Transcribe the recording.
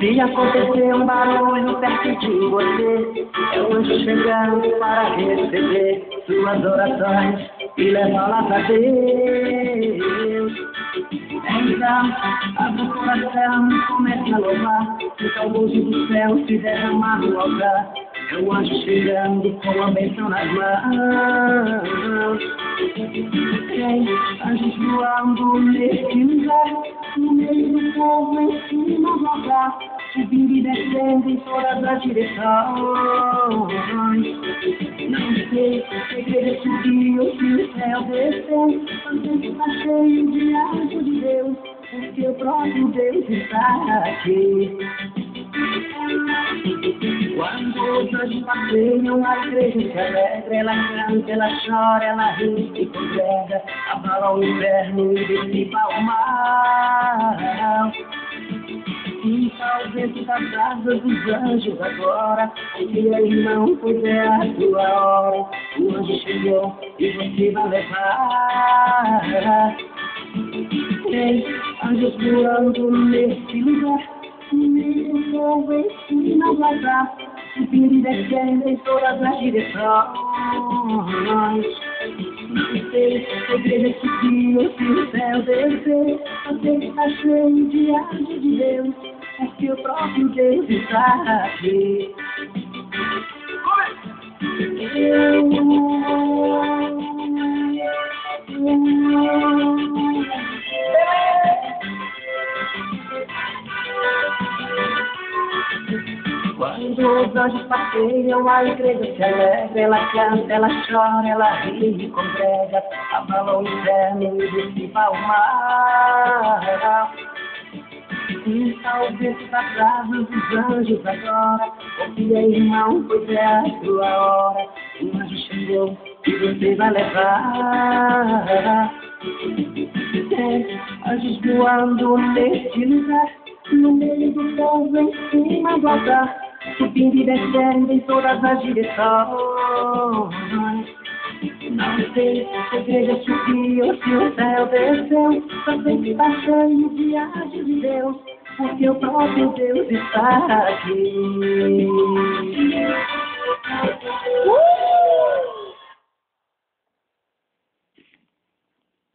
Se acontecer um barulho perto de você, é o anjo chegando para receber suas orações e levá-las a Deus. Então, abra o coração e comece a louvar, então o luz do céu se derramar no altar. É o anjo chegando com a bênção nas mãos. Tem anjos voando nesse lugar, no meio do povo em cima do altar, subindo e descendo em todas as direções. Não sei se a igreja subiu ou se o céu desceu, mas está cheio de anjos de Deus, porque o próprio Deus está aqui. Quando os anjos passeiam, a igreja se alegra, ela canta, ela chora, ela ri e congrega, abala o inferno e dissipa o mal. Sinta o vento das asas dos anjos agora, confia, irmão, pois é a tua hora. O anjo chegou e você vai levar. Tem anjos voando nesse lugar, no meio do povo em cima do altar, subindo e descendo em todas as direções. Não sei se a igreja subiu ou se o céu desceu, mas ele está cheio de anjos de Deus, porque o próprio Deus está aqui. Quando os anjos passeiam, a igreja se alegra, ela canta, ela chora, ela ri e congrega, abala o inferno e dissipa o mal. Sinta o vento das asas dos anjos agora, confia, irmão, pois é a tua hora. O anjo chegou e você vai levar. Tem anjos voando nesse lugar, no meio do povo em cima do altar, subindo e descendo em todas as direções. Não sei se a igreja subiu ou se o céu desceu, só sei que está cheio de anjos de Deus, porque o próprio Deus está aqui.